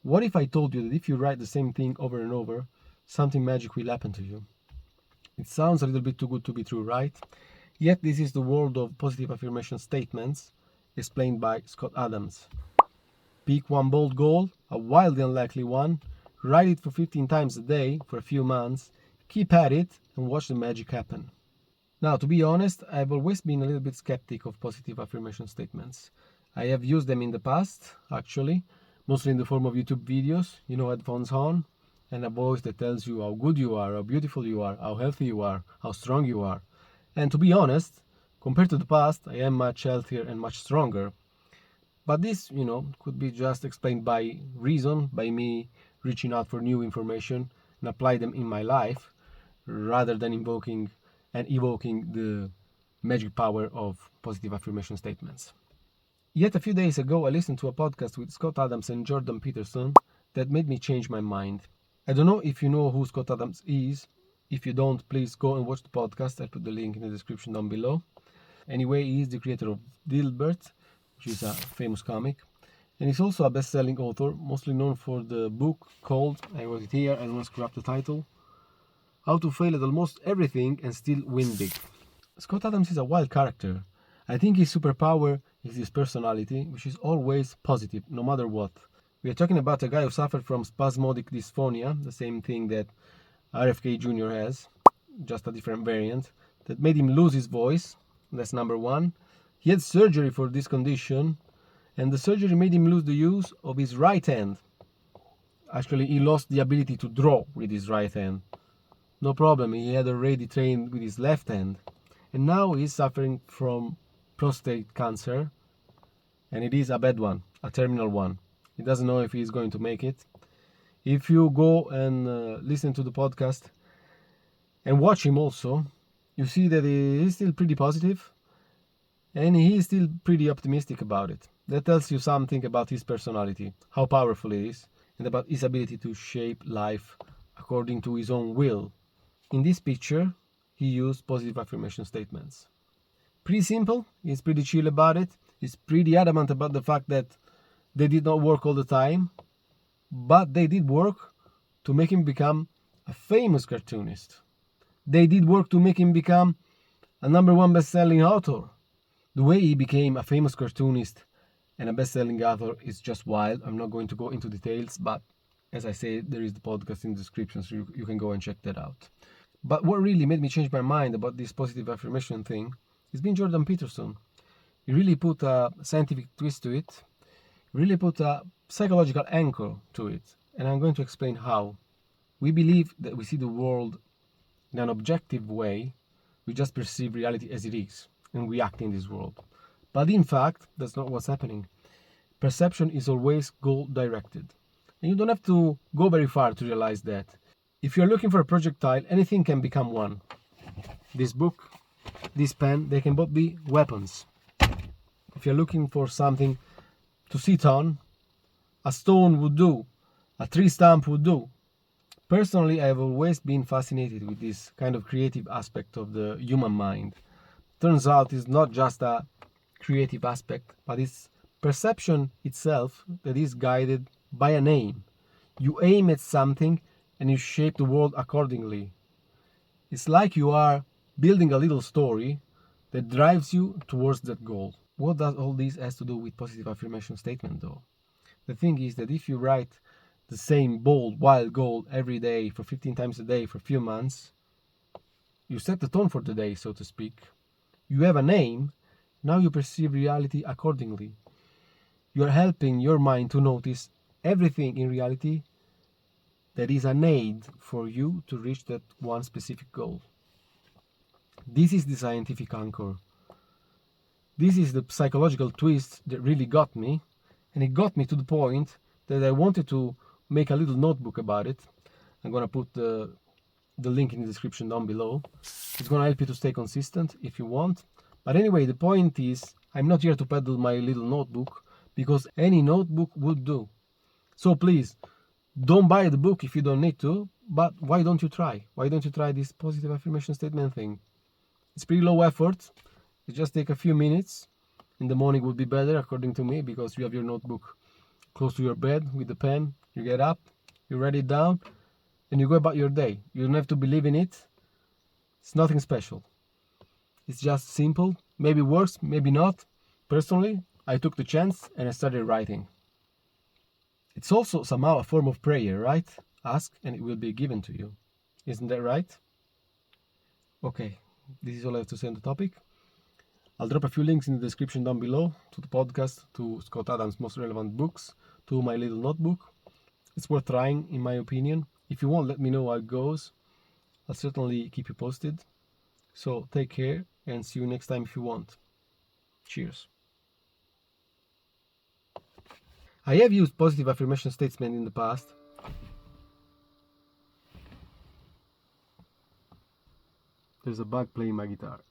What if I told you that if you write the same thing over and over, something magic will happen to you? It sounds a little bit too good to be true, right? Yet this is the world of positive affirmation statements, explained by Scott Adams. Pick one bold goal, a wildly unlikely one, write it for 15 times a day for a few months, keep at it, and watch the magic happen. Now, to be honest, I've always been a little bit skeptic of positive affirmation statements. I have used them in the past, actually, mostly in the form of YouTube videos, headphones on, and a voice that tells you how good you are, how beautiful you are, how healthy you are, how strong you are. And to be honest, compared to the past, I am much healthier and much stronger. But this, could be just explained by reason, by me reaching out for new information and apply them in my life, rather than invoking and evoking the magic power of positive affirmation statements. Yet a few days ago, I listened to a podcast with Scott Adams and Jordan Peterson that made me change my mind. I don't know if you know who Scott Adams is. If you don't, please go and watch the podcast. I'll put the link in the description down below. Anyway, he is the creator of Dilbert, which is a famous comic. And he's also a best-selling author, mostly known for the book called, I wrote it here, I don't want to screw up the title, How to Fail at Almost Everything and Still Win Big. Scott Adams is a wild character. I think his superpower is his personality, which is always positive, no matter what. We are talking about a guy who suffered from spasmodic dysphonia, the same thing that RFK Jr. has, just a different variant, that made him lose his voice. That's number one. He had surgery for this condition, and the surgery made him lose the use of his right hand. Actually, he lost the ability to draw with his right hand. No problem, he had already trained with his left hand. And now he's suffering from prostate cancer, and it is a bad one, a terminal one. He doesn't know if he's going to make it. If you go and listen to the podcast and watch him also, you see that he is still pretty positive and he is still pretty optimistic about it. That tells you something about his personality, how powerful it is, and about his ability to shape life according to his own will. In this picture, he used positive affirmation statements. Pretty simple, he's pretty chill about it, he's pretty adamant about the fact that they did not work all the time, but they did work to make him become a famous cartoonist. They did work to make him become a #1 best-selling author. The way he became a famous cartoonist and a best-selling author is just wild. I'm not going to go into details, but as I say, there is the podcast in the description, so you can go and check that out. But what really made me change my mind about this positive affirmation thing has been Jordan Peterson. He really put a scientific twist to it, really put a psychological anchor to it, and I'm going to explain how. We believe that we see the world in an objective way. We just perceive reality as it is, and we act in this world. But in fact, that's not what's happening. Perception is always goal-directed. And you don't have to go very far to realize that. If you're looking for a projectile, anything can become one. This book, this pen, they can both be weapons. If you're looking for something to sit on, a stone would do, a tree stump would do. Personally, I have always been fascinated with this kind of creative aspect of the human mind. Turns out it's not just a creative aspect, but it's perception itself that is guided by an aim. You aim at something and you shape the world accordingly. It's like you are building a little story that drives you towards that goal. What does all this has to do with positive affirmation statement though? The thing is that if you write the same bold, wild goal every day for 15 times a day for a few months, you set the tone for the day, so to speak. You have an aim, now you perceive reality accordingly. You are helping your mind to notice everything in reality that is an aid for you to reach that one specific goal. This is the scientific anchor. This is the psychological twist that really got me, and it got me to the point that I wanted to make a little notebook about it. I'm gonna put the link in the description down below. It's gonna help you to stay consistent if you want. But anyway, the point is, I'm not here to peddle my little notebook, because any notebook would do. So please, don't buy the book if you don't need to, but why don't you try? Why don't you try this positive affirmation statement thing? It's pretty low effort. It just take a few minutes. In the morning would be better, according to me, because you have your notebook close to your bed with the pen. You get up, you write it down, and you go about your day. You don't have to believe in it. It's nothing special. It's just simple. Maybe works, maybe not. Personally, I took the chance and I started writing. It's also somehow a form of prayer, right? Ask and it will be given to you. Isn't that right? Okay, this is all I have to say on the topic. I'll drop a few links in the description down below to the podcast, to Scott Adams' most relevant books, to my little notebook. It's worth trying, in my opinion. If you want, let me know how it goes. I'll certainly keep you posted. So take care and see you next time if you want. Cheers. I have used positive affirmation statements in the past. There's a bug playing my guitar.